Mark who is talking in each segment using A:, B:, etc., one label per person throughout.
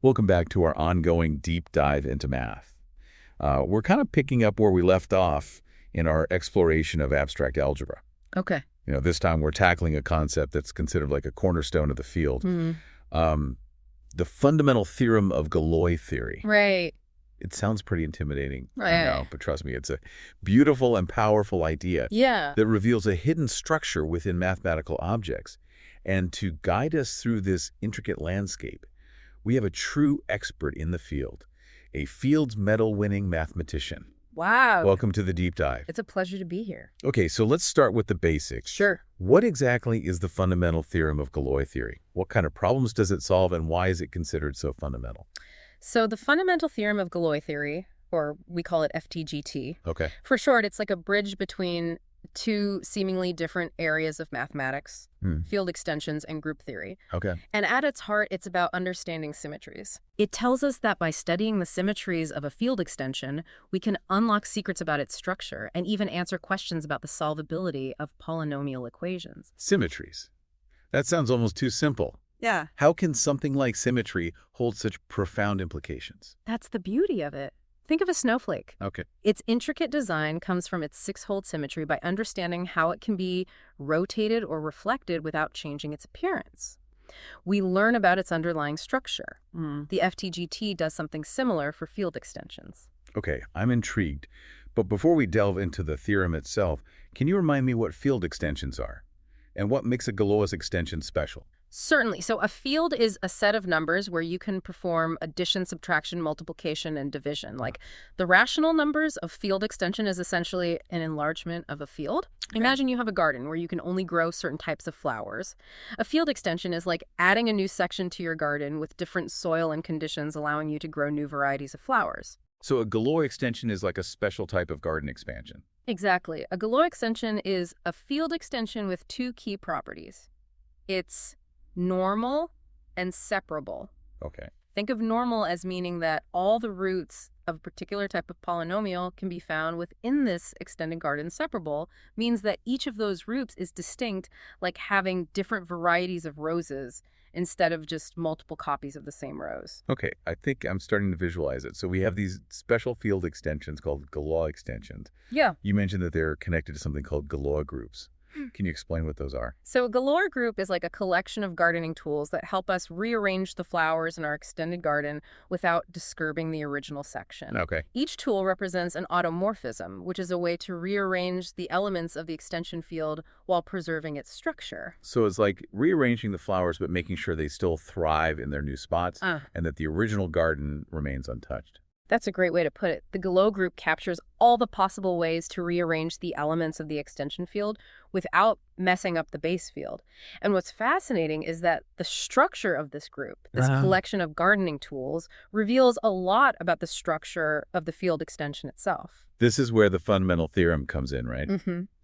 A: Welcome back to our ongoing deep dive into math. We're kind of picking up where we left off in our exploration of abstract algebra.
B: Okay.
A: This time we're tackling a concept that's considered like a cornerstone of the field. The fundamental theorem of Galois theory.
B: Right.
A: It sounds pretty intimidating, I
B: Right.
A: know, but trust me, it's a beautiful and powerful idea
B: Yeah.
A: that reveals a hidden structure within mathematical objects. And to guide us through this intricate landscape, we have a true expert in the field, a Fields Medal-winning mathematician.
B: Wow.
A: Welcome to the deep dive.
B: It's a pleasure to be here.
A: Okay, so let's start with the basics.
B: Sure.
A: What exactly is the fundamental theorem of Galois theory? What kind of problems does it solve, and why is it considered so fundamental?
B: So the fundamental theorem of Galois theory, or we call it FTGT,
A: Okay.
B: for short, it's like a bridge between two seemingly different areas of mathematics, field extensions and group theory.
A: Okay.
B: And at its heart, it's about understanding symmetries. It tells us that by studying the symmetries of a field extension, we can unlock secrets about its structure and even answer questions about the solvability of polynomial equations.
A: Symmetries. That sounds almost too simple.
B: Yeah.
A: How can something like symmetry hold such profound implications?
B: That's the beauty of it. Think of a snowflake.
A: Okay.
B: Its intricate design comes from its six-fold symmetry by understanding how it can be rotated or reflected without changing its appearance. We learn about its underlying structure. The FTGT does something similar for field extensions.
A: Okay, I'm intrigued. But before we delve into the theorem itself, can you remind me what field extensions are? And what makes a Galois extension special?
B: Certainly. So a field is a set of numbers where you can perform addition, subtraction, multiplication, and division. Like the rational numbers of field extension is essentially an enlargement of a field.
A: Okay.
B: Imagine you have a garden where you can only grow certain types of flowers. A field extension is like adding a new section to your garden with different soil and conditions, allowing you to grow new varieties of flowers.
A: So a Galois extension is like a special type of garden expansion.
B: Exactly. A Galois extension is a field extension with two key properties. It's normal and separable.
A: Okay.
B: Think of normal as meaning that all the roots of a particular type of polynomial can be found within this extended garden. Separable means that each of those roots is distinct, like having different varieties of roses instead of just multiple copies of the same rose.
A: Okay, I think I'm starting to visualize it. So we have these special field extensions called Galois extensions.
B: Yeah.
A: You mentioned that they're connected to something called Galois groups. Can you explain what those are?
B: So a Galois group is like a collection of gardening tools that help us rearrange the flowers in our extended garden without disturbing the original section.
A: Okay.
B: Each tool represents an automorphism, which is a way to rearrange the elements of the extension field while preserving its structure.
A: So it's like rearranging the flowers but making sure they still thrive in their new spots and that the original garden remains untouched.
B: That's a great way to put it. The Galois group captures all the possible ways to rearrange the elements of the extension field without messing up the base field. And what's fascinating is that the structure of this group, this collection of gardening tools, reveals a lot about the structure of the field extension itself.
A: This is where the fundamental theorem comes in, right?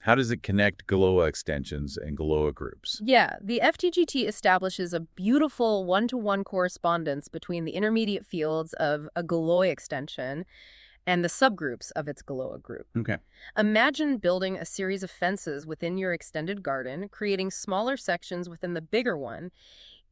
A: How does it connect Galois extensions and Galois groups?
B: Yeah, the FTGT establishes a beautiful one-to-one correspondence between the intermediate fields of a Galois extension and the subgroups of its Galois group.
A: Okay.
B: Imagine building a series of fences within your extended garden, creating smaller sections within the bigger one.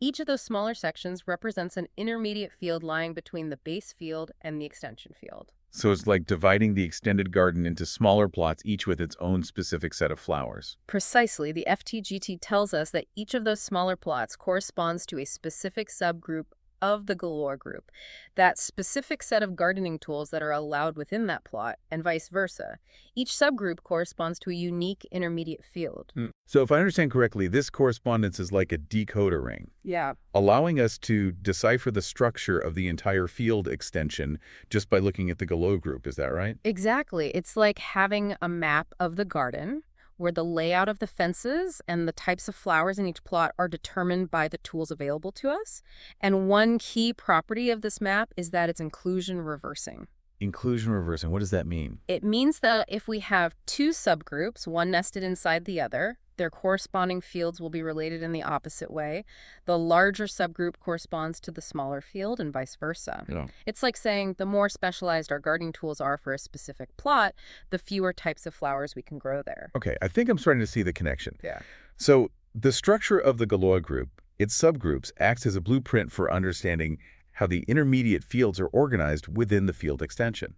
B: Each of those smaller sections represents an intermediate field lying between the base field and the extension field.
A: So it's like dividing the extended garden into smaller plots, each with its own specific set of flowers.
B: Precisely. The FTGT tells us that each of those smaller plots corresponds to a specific subgroup of the Galois group, that specific set of gardening tools that are allowed within that plot, and vice versa. Each subgroup corresponds to a unique intermediate field.
A: So if I understand correctly, this correspondence is like a decoder ring,
B: Yeah.
A: allowing us to decipher the structure of the entire field extension just by looking at the Galois group. Is that right?
B: Exactly. It's like having a map of the garden where the layout of the fences and the types of flowers in each plot are determined by the tools available to us. And one key property of this map is that it's inclusion reversing.
A: Inclusion reversing, what does that mean?
B: It means that if we have two subgroups, one nested inside the other, their corresponding fields will be related in the opposite way. The larger subgroup corresponds to the smaller field and vice versa.
A: Yeah.
B: It's like saying the more specialized our gardening tools are for a specific plot, the fewer types of flowers we can grow there.
A: Okay, I think I'm starting to see the connection.
B: Yeah.
A: So the structure of the Galois group, its subgroups, acts as a blueprint for understanding how the intermediate fields are organized within the field extension.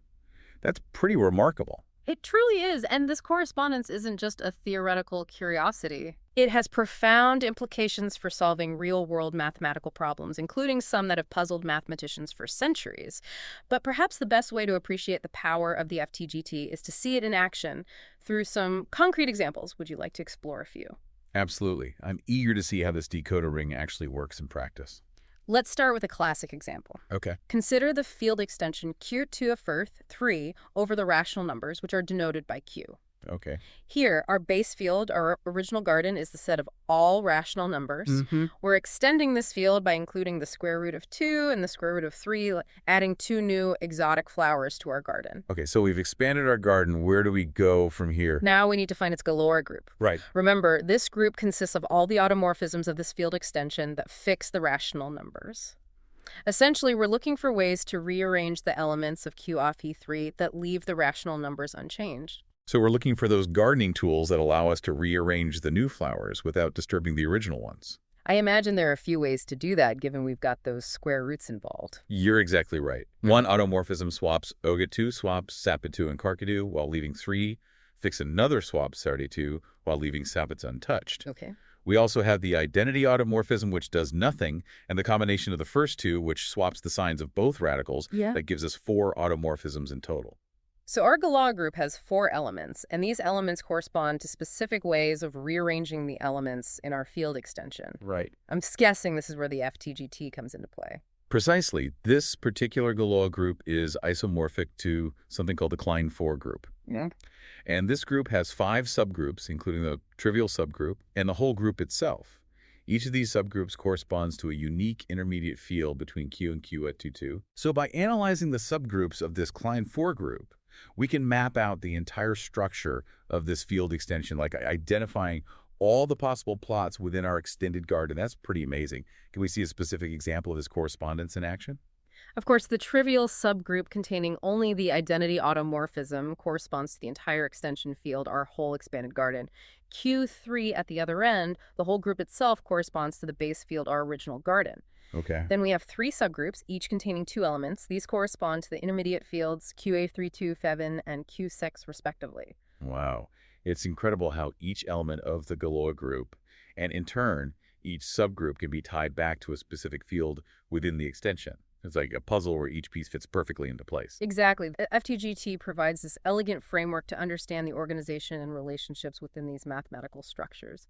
A: That's pretty remarkable.
B: It truly is, and this correspondence isn't just a theoretical curiosity. It has profound implications for solving real-world mathematical problems, including some that have puzzled mathematicians for centuries. But perhaps the best way to appreciate the power of the FTGT is to see it in action through some concrete examples. Would you like to explore a few?
A: Absolutely. I'm eager to see how this decoder ring actually works in practice.
B: Let's start with a classic example.
A: Okay.
B: Consider the field extension Q to a firth 3 over the rational numbers, which are denoted by Q.
A: Okay.
B: Here, our base field, our original garden, is the set of all rational numbers.
A: Mm-hmm.
B: We're extending this field by including the square root of 2 and the square root of 3, adding 2 new exotic flowers to our garden.
A: Okay, so we've expanded our garden. Where do we go from here?
B: Now we need to find its Galois group.
A: Right.
B: Remember, this group consists of all the automorphisms of this field extension that fix the rational numbers. Essentially, we're looking for ways to rearrange the elements of Q off E3 that leave the rational numbers unchanged.
A: So we're looking for those gardening tools that allow us to rearrange the new flowers without disturbing the original ones.
B: I imagine there are a few ways to do that, given we've got those square roots involved.
A: You're exactly right. One automorphism swaps Oget2 swaps Sapit2 and Carcadu while leaving 3. Fix another swaps Sardi2 while leaving Sapits untouched.
B: Okay.
A: We also have the identity automorphism, which does nothing, and the combination of the first two, which swaps the signs of both radicals.
B: Yeah.
A: That gives us 4 automorphisms in total.
B: So our Galois group has 4 elements, and these elements correspond to specific ways of rearranging the elements in our field extension.
A: Right.
B: I'm guessing this is where the FTGT comes into play.
A: Precisely. This particular Galois group is isomorphic to something called the Klein 4 group.
B: Yeah.
A: And this group has 5 subgroups, including the trivial subgroup and the whole group itself. Each of these subgroups corresponds to a unique intermediate field between Q and Q at 2,2. So by analyzing the subgroups of this Klein 4 group, we can map out the entire structure of this field extension, like identifying all the possible plots within our extended garden. That's pretty amazing. Can we see a specific example of this correspondence in action?
B: Of course, the trivial subgroup containing only the identity automorphism corresponds to the entire extension field, our whole expanded garden. Q3 at the other end, the whole group itself corresponds to the base field, our original garden.
A: Okay.
B: Then we have 3 subgroups, each containing 2 elements. These correspond to the intermediate fields QA32, Fevin, and Q6, respectively.
A: Wow. It's incredible how each element of the Galois group, and in turn, each subgroup can be tied back to a specific field within the extension. It's like a puzzle where each piece fits perfectly into place.
B: Exactly. The FTGT provides this elegant framework to understand the organization and relationships within these mathematical structures.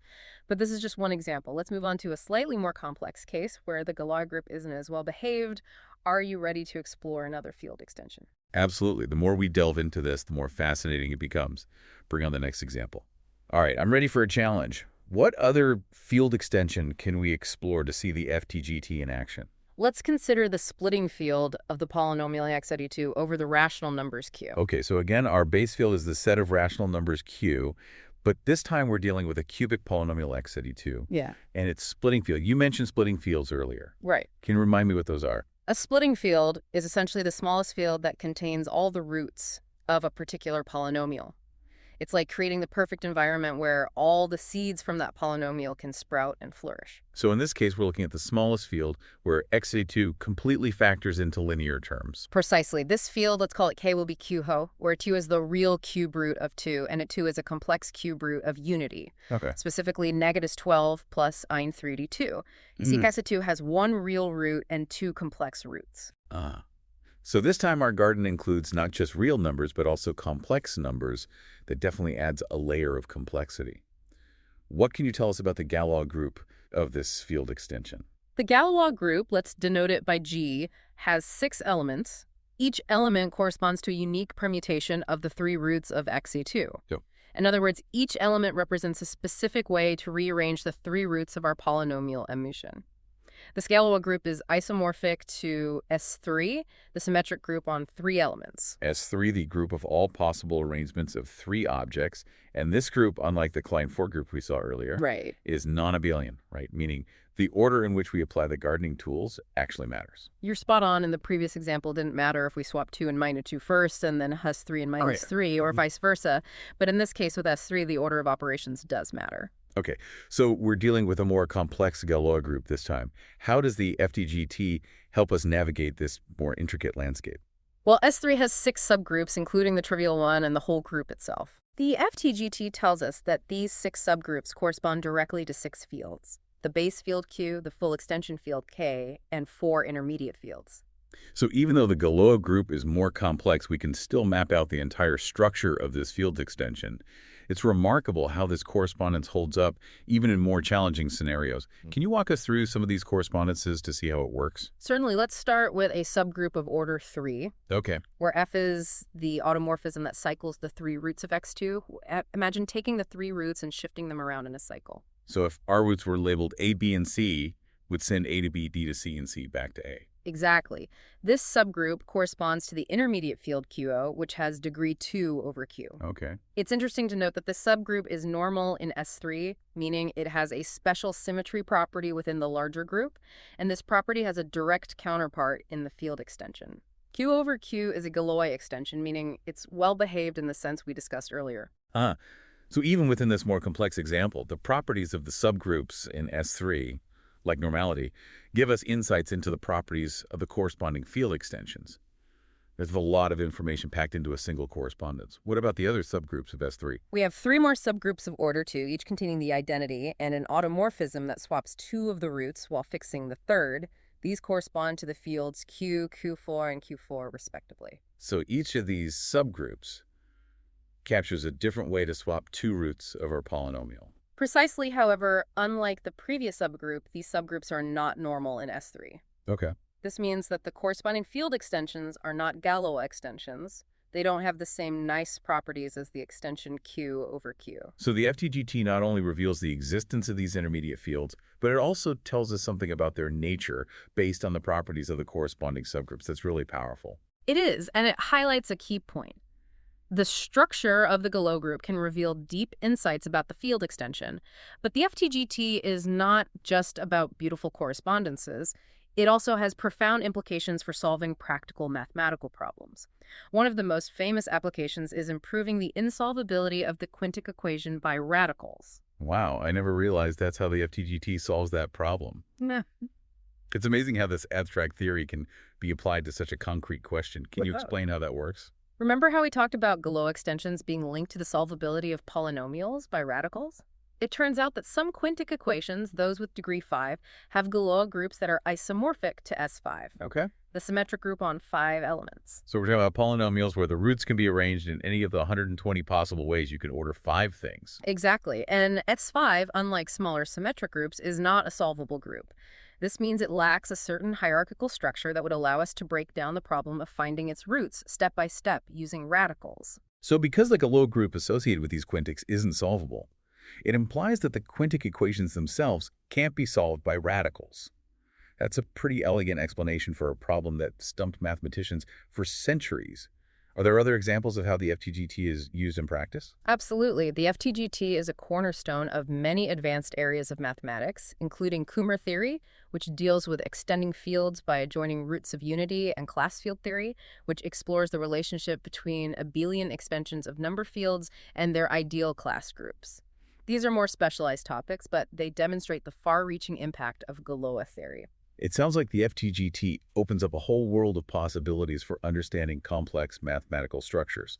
B: But this is just one example. Let's move on to a slightly more complex case where the Galois group isn't as well behaved. Are you ready to explore another field extension?
A: Absolutely. The more we delve into this, the more fascinating it becomes. Bring on the next example. All right, I'm ready for a challenge. What other field extension can we explore to see the FTGT in action?
B: Let's consider the splitting field of the polynomial x32 over the rational numbers Q.
A: Okay, so again, our base field is the set of rational numbers Q, but this time we're dealing with a cubic polynomial x32.
B: Yeah.
A: And it's splitting field. You mentioned splitting fields earlier.
B: Right.
A: Can you remind me what those are?
B: A splitting field is essentially the smallest field that contains all the roots of a particular polynomial. It's like creating the perfect environment where all the seeds from that polynomial can sprout and flourish.
A: So in this case, we're looking at the smallest field where x82 completely factors into linear terms.
B: Precisely. This field, let's call it K, will be Q-ho, where 2 is the real cube root of 2, and 2 is a complex cube root of unity.
A: Okay.
B: Specifically, negative 12 plus ein 3d2. You see, x2 has 1 real root and 2 complex roots.
A: So this time our garden includes not just real numbers, but also complex numbers. That definitely adds a layer of complexity. What can you tell us about the Galois group of this field extension?
B: The Galois group, let's denote it by G, has 6 elements. Each element corresponds to a unique permutation of the 3 roots of xe2.
A: Yep.
B: In other words, each element represents a specific way to rearrange the 3 roots of our polynomial emission. The Galois group is isomorphic to S3, the symmetric group on 3 elements.
A: S3, the group of all possible arrangements of 3 objects. And this group, unlike the Klein 4 group we saw earlier,
B: Right.
A: is non-abelian, right? Meaning the order in which we apply the gardening tools actually matters.
B: You're spot on. In the previous example, it didn't matter if we swap 2 and minus 2 first and then +3 and minus 3 or vice versa. But in this case with S3, the order of operations does matter.
A: Okay, so we're dealing with a more complex Galois group this time. How does the FTGT help us navigate this more intricate landscape?
B: Well, S3 has 6 subgroups, including the trivial one and the whole group itself. The FTGT tells us that these 6 subgroups correspond directly to 6 fields: the base field Q, the full extension field K, and 4 intermediate fields.
A: So even though the Galois group is more complex, we can still map out the entire structure of this field extension. It's remarkable how this correspondence holds up even in more challenging scenarios. Can you walk us through some of these correspondences to see how it works?
B: Certainly, let's start with a subgroup of order 3,
A: Okay.
B: where F is the automorphism that cycles the 3 roots of x2. Imagine taking the 3 roots and shifting them around in a cycle.
A: So if our roots were labeled A, B, and C, would send A to B, D to C, and C back to A.
B: Exactly. This subgroup corresponds to the intermediate field QO, which has degree 2 over Q.
A: Okay.
B: It's interesting to note that this subgroup is normal in S3, meaning it has a special symmetry property within the larger group, and this property has a direct counterpart in the field extension. Q over Q is a Galois extension, meaning it's well-behaved in the sense we discussed earlier.
A: So even within this more complex example, the properties of the subgroups in S3, like normality, give us insights into the properties of the corresponding field extensions. There's a lot of information packed into a single correspondence. What about the other subgroups of S3?
B: We have 3 more subgroups of order 2, each containing the identity and an automorphism that swaps 2 of the roots while fixing the third. These correspond to the fields Q, Q4, and Q4, respectively.
A: So each of these subgroups captures a different way to swap 2 roots of our polynomial.
B: Precisely, however, unlike the previous subgroup, these subgroups are not normal in S3.
A: Okay.
B: This means that the corresponding field extensions are not Galois extensions. They don't have the same nice properties as the extension Q over Q.
A: So the FTGT not only reveals the existence of these intermediate fields, but it also tells us something about their nature based on the properties of the corresponding subgroups. That's really powerful.
B: It is, and it highlights a key point. The structure of the Galois group can reveal deep insights about the field extension, but the FTGT is not just about beautiful correspondences. It also has profound implications for solving practical mathematical problems. One of the most famous applications is improving the insolvability of the quintic equation by radicals.
A: Wow, I never realized that's how the FTGT solves that problem.
B: Meh.
A: It's amazing how this abstract theory can be applied to such a concrete question. Can you explain how that works?
B: Remember how we talked about Galois extensions being linked to the solvability of polynomials by radicals? It turns out that some quintic equations, those with degree 5, have Galois groups that are isomorphic to S5,
A: Okay.
B: the symmetric group on 5 elements.
A: So we're talking about polynomials where the roots can be arranged in any of the 120 possible ways. You can order 5 things.
B: Exactly. And S5, unlike smaller symmetric groups, is not a solvable group. This means it lacks a certain hierarchical structure that would allow us to break down the problem of finding its roots step by step using radicals.
A: So because the Galois group associated with these quintics isn't solvable, it implies that the quintic equations themselves can't be solved by radicals. That's a pretty elegant explanation for a problem that stumped mathematicians for centuries. Are there other examples of how the FTGT is used in practice?
B: Absolutely. The FTGT is a cornerstone of many advanced areas of mathematics, including Kummer theory, which deals with extending fields by adjoining roots of unity, and class field theory, which explores the relationship between abelian extensions of number fields and their ideal class groups. These are more specialized topics, but they demonstrate the far-reaching impact of Galois theory.
A: It sounds like the FTGT opens up a whole world of possibilities for understanding complex mathematical structures.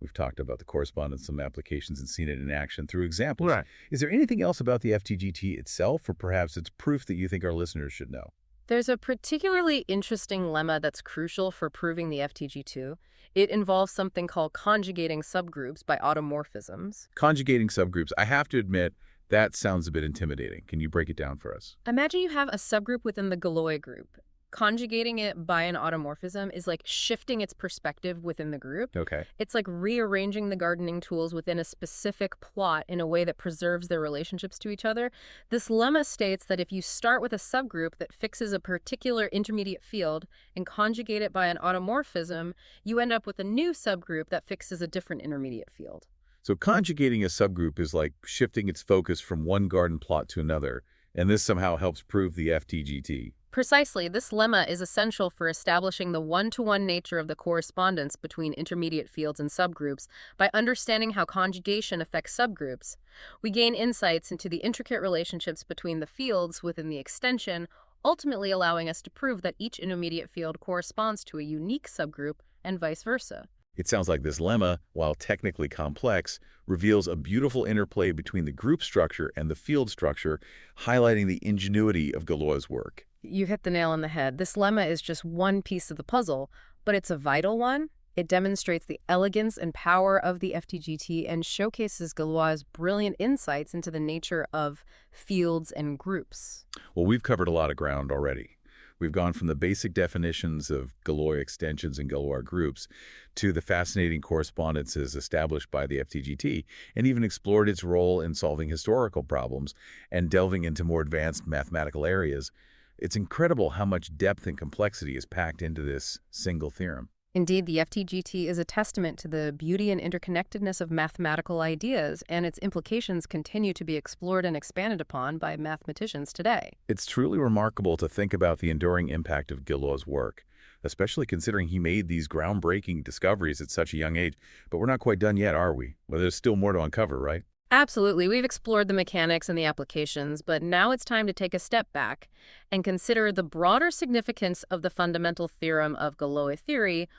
A: We've talked about the correspondence, some applications, and seen it in action through examples.
C: Right.
A: Is there anything else about the FTGT itself, or perhaps its proof that you think our listeners should know?
B: There's a particularly interesting lemma that's crucial for proving the FTG2. It involves something called conjugating subgroups by automorphisms.
A: Conjugating subgroups, I have to admit, that sounds a bit intimidating. Can you break it down for us?
B: Imagine you have a subgroup within the Galois group. Conjugating it by an automorphism is like shifting its perspective within the group.
A: Okay.
B: It's like rearranging the gardening tools within a specific plot in a way that preserves their relationships to each other. This lemma states that if you start with a subgroup that fixes a particular intermediate field and conjugate it by an automorphism, you end up with a new subgroup that fixes a different intermediate field.
A: So conjugating a subgroup is like shifting its focus from one garden plot to another, and this somehow helps prove the FTGT.
B: Precisely, this lemma is essential for establishing the one-to-one nature of the correspondence between intermediate fields and subgroups. By understanding how conjugation affects subgroups, we gain insights into the intricate relationships between the fields within the extension, ultimately allowing us to prove that each intermediate field corresponds to a unique subgroup and vice versa.
A: It sounds like this lemma, while technically complex, reveals a beautiful interplay between the group structure and the field structure, highlighting the ingenuity of Galois' work.
B: You hit the nail on the head. This lemma is just one piece of the puzzle, but it's a vital one. It demonstrates the elegance and power of the FTGT and showcases Galois' brilliant insights into the nature of fields and groups.
A: Well, we've covered a lot of ground already. We've gone from the basic definitions of Galois extensions and Galois groups to the fascinating correspondences established by the FTGT, and even explored its role in solving historical problems and delving into more advanced mathematical areas. It's incredible how much depth and complexity is packed into this single theorem.
B: Indeed, the FTGT is a testament to the beauty and interconnectedness of mathematical ideas, and its implications continue to be explored and expanded upon by mathematicians today.
A: It's truly remarkable to think about the enduring impact of Galois' work, especially considering he made these groundbreaking discoveries at such a young age. But we're not quite done yet, are we? Well, there's still more to uncover, right?
B: Absolutely. We've explored the mechanics and the applications, but now it's time to take a step back and consider the broader significance of the fundamental theorem of Galois theory.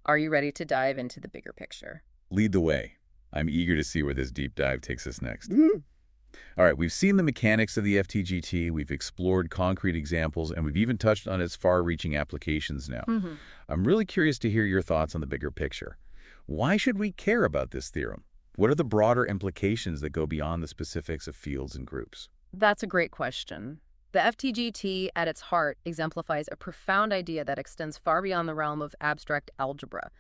B: Are you ready to dive into the bigger picture?
A: Lead the way. I'm eager to see where this deep dive takes us next.
B: Mm.
A: All right, we've seen the mechanics of the FTGT, we've explored concrete examples, and we've even touched on its far-reaching applications now. I'm really curious to hear your thoughts on the bigger picture. Why should we care about this theorem? What are the broader implications that go beyond the specifics of fields and groups?
B: That's a great question. The FTGT, at its heart, exemplifies a profound idea that extends far beyond the realm of abstract algebra.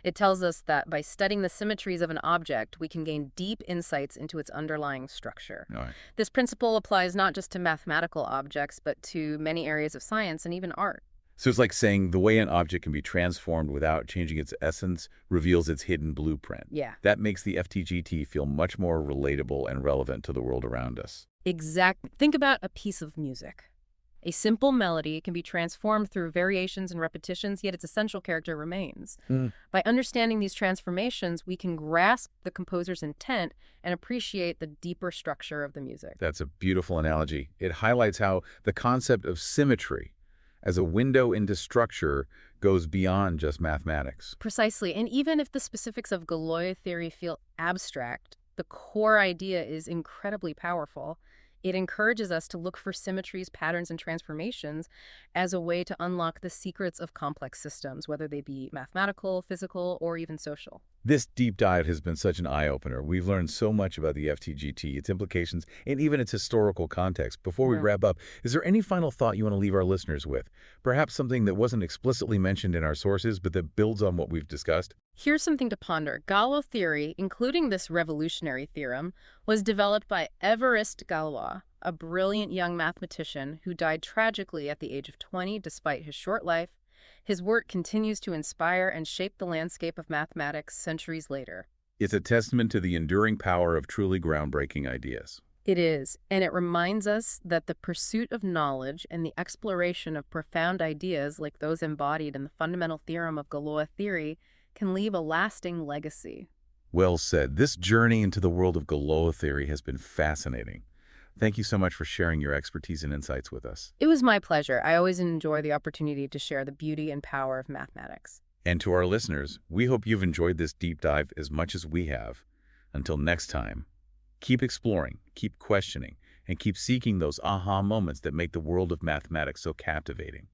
B: It tells us that by studying the symmetries of an object, we can gain deep insights into its underlying structure.
A: All right.
B: This principle applies not just to mathematical objects, but to many areas of science and even art.
A: So it's like saying the way an object can be transformed without changing its essence reveals its hidden blueprint.
B: Yeah.
A: That makes the FTGT feel much more relatable and relevant to the world around us.
B: Exactly. Think about a piece of music. A simple melody can be transformed through variations and repetitions, yet its essential character remains. By understanding these transformations, we can grasp the composer's intent and appreciate the deeper structure of the music.
A: That's a beautiful analogy. It highlights how the concept of symmetry as a window into structure goes beyond just mathematics.
B: Precisely. And even if the specifics of Galois theory feel abstract, the core idea is incredibly powerful. It encourages us to look for symmetries, patterns, and transformations as a way to unlock the secrets of complex systems, whether they be mathematical, physical, or even social.
A: This deep dive has been such an eye-opener. We've learned so much about the FTGT, its implications, and even its historical context. Before we wrap up, is there any final thought you want to leave our listeners with? Perhaps something that wasn't explicitly mentioned in our sources, but that builds on what we've discussed?
B: Here's something to ponder. Galois theory, including this revolutionary theorem, was developed by Évariste Galois, a brilliant young mathematician who died tragically at the age of 20 despite his short life. His work continues to inspire and shape the landscape of mathematics centuries later.
A: It's a testament to the enduring power of truly groundbreaking ideas.
B: It is, and it reminds us that the pursuit of knowledge and the exploration of profound ideas like those embodied in the fundamental theorem of Galois theory can leave a lasting legacy.
A: Well said. This journey into the world of Galois theory has been fascinating. Thank you so much for sharing your expertise and insights with us.
B: It was my pleasure. I always enjoy the opportunity to share the beauty and power of mathematics.
A: And to our listeners, we hope you've enjoyed this deep dive as much as we have. Until next time, keep exploring, keep questioning, and keep seeking those aha moments that make the world of mathematics so captivating.